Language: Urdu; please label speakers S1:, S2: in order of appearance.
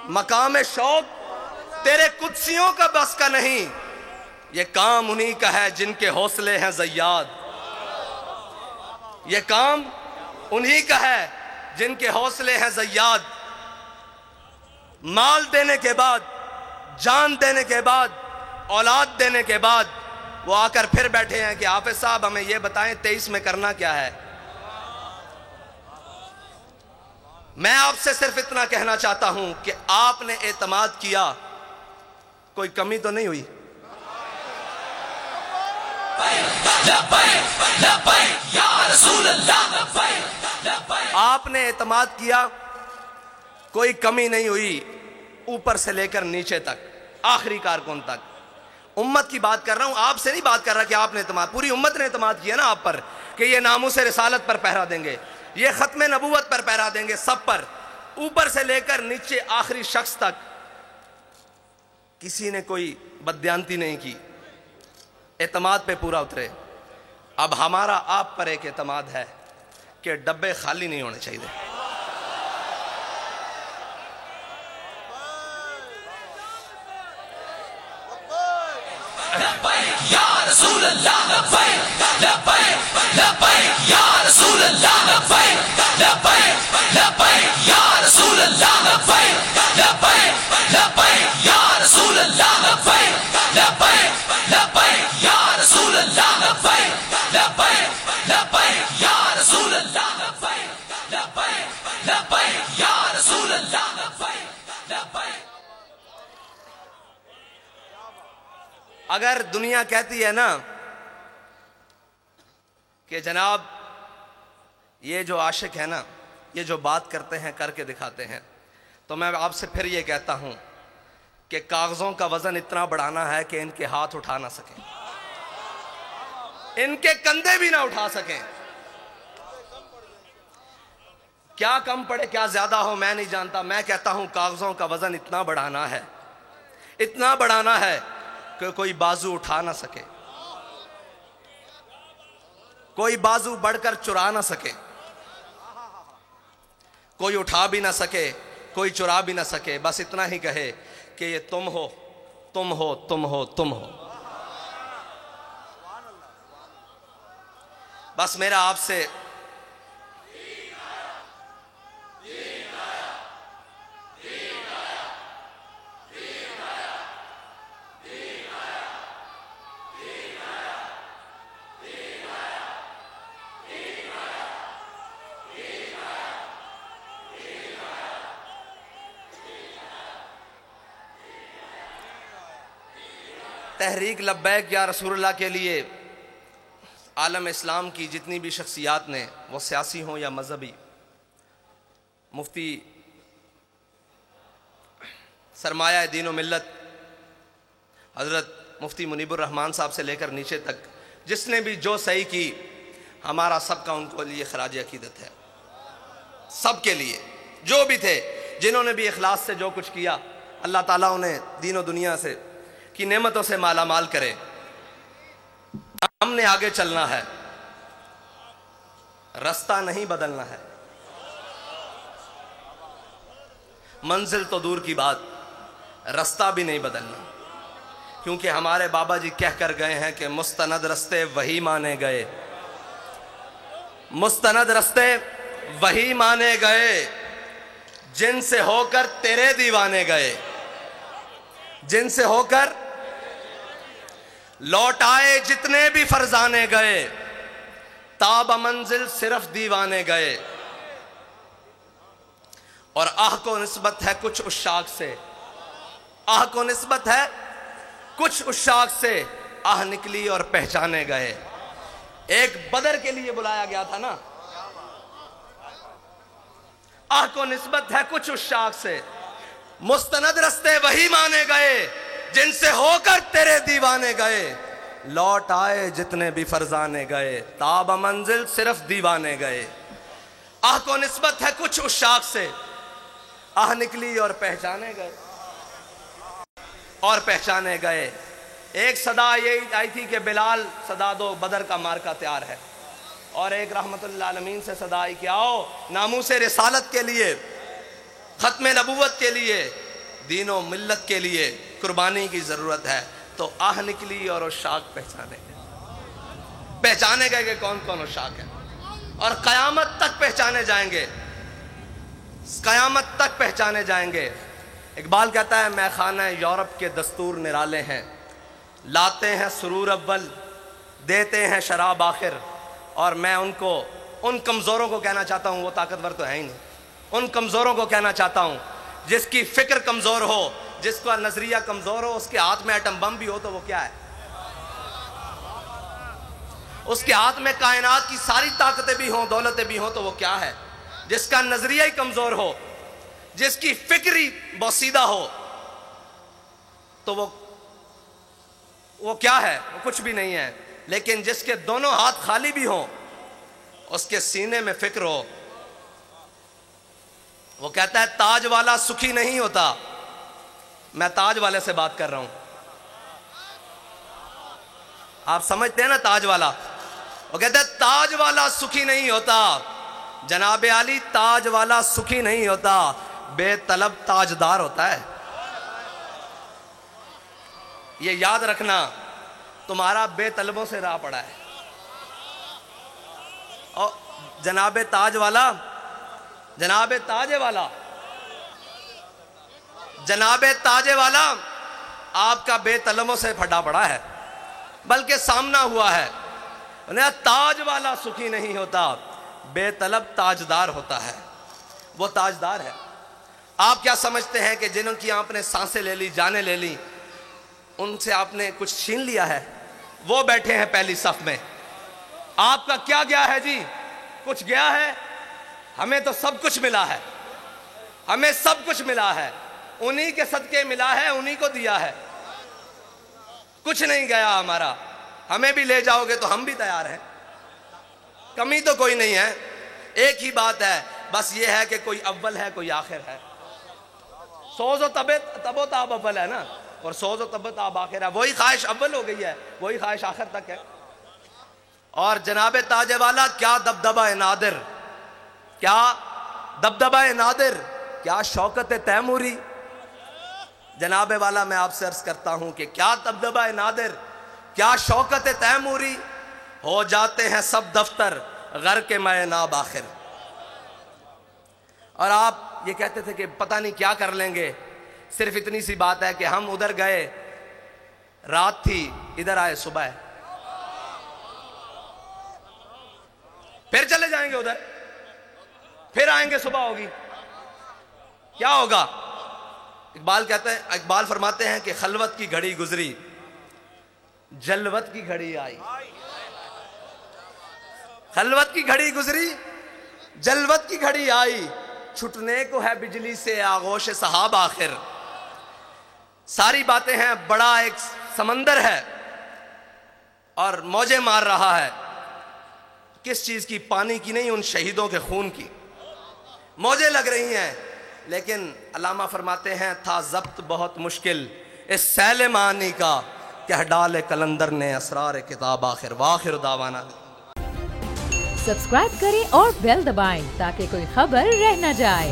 S1: مقام شوق تیرے قدسیوں کا بس کا نہیں، یہ کام انہی کا ہے جن کے حوصلے ہیں زیاد، یہ کام انہی کا ہے جن کے حوصلے ہیں زیاد۔ مال دینے کے بعد، جان دینے کے بعد، اولاد دینے کے بعد وہ آ کر پھر بیٹھے ہیں کہ حافظ صاحب ہمیں یہ بتائیں 23 میں کرنا کیا ہے۔ میں آپ سے صرف اتنا کہنا چاہتا ہوں کہ آپ نے اعتماد کیا، کوئی کمی تو نہیں ہوئی؟ آپ نے اعتماد کیا، کوئی کمی نہیں ہوئی، اوپر سے لے کر نیچے تک، آخری کارکن تک۔ امت کی بات کر رہا ہوں، آپ سے نہیں بات کر رہا کہ آپ نے اعتماد، پوری امت نے اعتماد کیا نا آپ پر کہ یہ ناموس رسالت پر پہرا دیں گے، یہ ختم نبوت پر پہرا دیں گے، سب پر، اوپر سے لے کر نیچے آخری شخص تک کسی نے کوئی بددیانتی نہیں کی، اعتماد پہ پورا اترے۔ اب ہمارا آپ پر ایک اعتماد ہے کہ ڈبے خالی نہیں ہونے چاہیے۔
S2: یا رسول اللہ لبیک لبیک لبیک یا رسول اللہ لبیک لبیک لبیک یا رسول اللہ لبیک لبیک لبیک یا رسول اللہ لبیک لبیک لبیک یا رسول اللہ لبیک لبیک لبیک یا رسول اللہ لبیک لبیک لبیک یا رسول اللہ لبیک لبیک۔
S1: اگر دنیا کہتی ہے نا کہ جناب یہ جو عاشق ہے نا، یہ جو بات کرتے ہیں کر کے دکھاتے ہیں، تو میں آپ سے پھر یہ کہتا ہوں کہ کاغذوں کا وزن اتنا بڑھانا ہے کہ ان کے ہاتھ اٹھا نہ سکیں، ان کے کندھے بھی نہ اٹھا سکیں۔ کیا کم پڑے کیا زیادہ ہو میں نہیں جانتا، میں کہتا ہوں کاغذوں کا وزن اتنا بڑھانا ہے، اتنا بڑھانا ہے کہ کوئی بازو اٹھا نہ سکے، کوئی بازو بڑھ کر چرا نہ سکے، کوئی اٹھا بھی نہ سکے، کوئی چرا بھی نہ سکے، بس اتنا ہی کہے کہ یہ تم ہو تم ہو تم ہو تم ہو۔ بس میرا آپ سے تحریک لبیک یا رسول اللہ کے لیے عالم اسلام کی جتنی بھی شخصیات نے، وہ سیاسی ہوں یا مذہبی، مفتی سرمایہ دین و ملت حضرت مفتی منیب الرحمان صاحب سے لے کر نیچے تک جس نے بھی جو صحیح کی، ہمارا سب کا ان کو لیے خراج عقیدت ہے، سب کے لیے جو بھی تھے، جنہوں نے بھی اخلاص سے جو کچھ کیا، اللہ تعالیٰ انہیں دین و دنیا سے کی نعمتوں سے مالا مال کرے۔ ہم نے آگے چلنا ہے، رستہ نہیں بدلنا ہے، منزل تو دور کی بات، رستہ بھی نہیں بدلنا، کیونکہ ہمارے بابا جی کہہ کر گئے ہیں کہ مستند رستے وہی مانے گئے، مستند رستے وہی مانے گئے جن سے ہو کر تیرے دیوانے گئے، جن سے ہو کر لوٹ آئے جتنے بھی فرزانے گئے، تاب منزل صرف دیوانے گئے۔ اور آہ کو نسبت ہے کچھ عشاق سے، آہ کو نسبت ہے کچھ عشاق سے، آہ نکلی اور پہچانے گئے۔ ایک بدر کے لیے بلایا گیا تھا نا، آہ کو نسبت ہے کچھ عشاق سے، مستند رستے وہی مانے گئے جن سے ہو کر تیرے دیوانے گئے، لوٹ آئے جتنے بھی فرزانے گئے، تاب منزل صرف دیوانے گئے۔ آہ کو نسبت ہے کچھ عشاق سے، آہ نکلی اور پہچانے گئے، اور پہچانے گئے۔ ایک صدا یہ آئی تھی کہ بلال صدا دو بدر کا مارکا تیار ہے، اور ایک رحمت اللہ العالمین سے صدا آئی کہ آؤ ناموس رسالت کے لیے، ختم نبوت کے لیے دین و ملت کے لیے قربانی کی ضرورت ہے، تو آہ نکلی اور عشاق پہچانے گئے کہ کون کون عشاق ہے، اور قیامت تک پہچانے جائیں گے، قیامت تک پہچانے جائیں گے۔ اقبال کہتا ہے میں خانہ یورپ کے دستور نرالے ہیں، لاتے ہیں سرور اول، دیتے ہیں شراب آخر، اور میں ان کمزوروں کو کہنا چاہتا ہوں، وہ طاقتور تو ہے ہی نہیں، ان کمزوروں کو کہنا چاہتا ہوں جس کی فکر کمزور ہو، جس کا نظریہ کمزور ہو، اس کے ہاتھ میں ایٹم بم بھی ہو تو وہ کیا ہے؟ اس کے ہاتھ میں کائنات کی ساری طاقتیں بھی ہوں، دولتیں بھی ہوں تو وہ کیا ہے؟ جس کا نظریہ ہی کمزور ہو، جس کی فکری بوسیدہ ہو تو وہ کیا ہے؟ وہ کچھ بھی نہیں ہے۔ لیکن جس کے دونوں ہاتھ خالی بھی ہوں، اس کے سینے میں فکر ہو، وہ کہتا ہے تاج والا سکھی نہیں ہوتا۔ میں تاج والے سے بات کر رہا ہوں، آپ سمجھتے ہیں نا تاج والا؟ وہ کہتا ہے تاج والا سکھی نہیں ہوتا، جناب علی تاج والا سکھی نہیں ہوتا، بے طلب تاجدار ہوتا ہے۔ یہ یاد رکھنا، تمہارا بے طلبوں سے راہ پڑا ہے، اور جناب تاج والا، جناب تاج والا، جناب تاج والا آپ کا بے طلبوں سے پھٹا پڑا ہے، بلکہ سامنا ہوا ہے۔ تاج والا سکھی نہیں ہوتا، بے طلب تاجدار ہوتا ہے، وہ تاجدار ہے۔ آپ کیا سمجھتے ہیں کہ جنہوں کی آپ نے سانسیں لے لی، جانیں لے لی، ان سے آپ نے کچھ چھین لیا ہے؟ وہ بیٹھے ہیں پہلی صف میں، آپ کا کیا گیا ہے جی؟ کچھ گیا ہے؟ ہمیں تو سب کچھ ملا ہے، ہمیں سب کچھ ملا ہے، انہی کے صدقے ملا ہے، انہی کو دیا ہے، کچھ نہیں گیا ہمارا۔ ہمیں بھی لے جاؤ گے تو ہم بھی تیار ہیں، کمی تو کوئی نہیں ہے۔ ایک ہی بات ہے، بس یہ ہے کہ کوئی اول ہے، کوئی آخر ہے۔ سوز و تب و تاب اول ہے نا، اور سوز و تب و تاب آخر ہے۔ وہی خواہش اول ہو گئی ہے، وہی خواہش آخر تک ہے۔ اور جناب تاج والا کیا دبدبہ نادر، کیا دبدبہ نادر، کیا شوکت تیموری۔ جناب والا میں آپ سے عرض کرتا ہوں کہ کیا دبدبہ نادر، کیا شوکت تیموری، ہو جاتے ہیں سب دفتر غرق میں ناب آخر۔ اور آپ یہ کہتے تھے کہ پتہ نہیں کیا کر لیں گے، صرف اتنی سی بات ہے کہ ہم ادھر گئے رات تھی، ادھر آئے صبح ہے، پھر چلے جائیں گے ادھر، پھر آئیں گے صبح ہوگی، کیا ہوگا؟ اقبال فرماتے ہیں کہ خلوت کی گھڑی گزری، جلوت کی گھڑی آئی۔ خلوت کی گھڑی گزری، جلوت کی گھڑی آئی، چھٹنے کو ہے بجلی سے آغوش صحاب آخر۔ ساری باتیں ہیں، بڑا ایک سمندر ہے اور موجیں مار رہا ہے۔ کس چیز کی؟ پانی کی نہیں، ان شہیدوں کے خون کی موجیں لگ رہی ہیں۔ لیکن علامہ فرماتے ہیں تھا ضبط بہت مشکل اس سیل معانی کا، کہ ڈالے کلندر نے اسرار کتاب آخر۔ واخر دعوانا۔
S3: سبسکرائب کریں اور بیل دبائیں تاکہ کوئی خبر رہ نہ جائے۔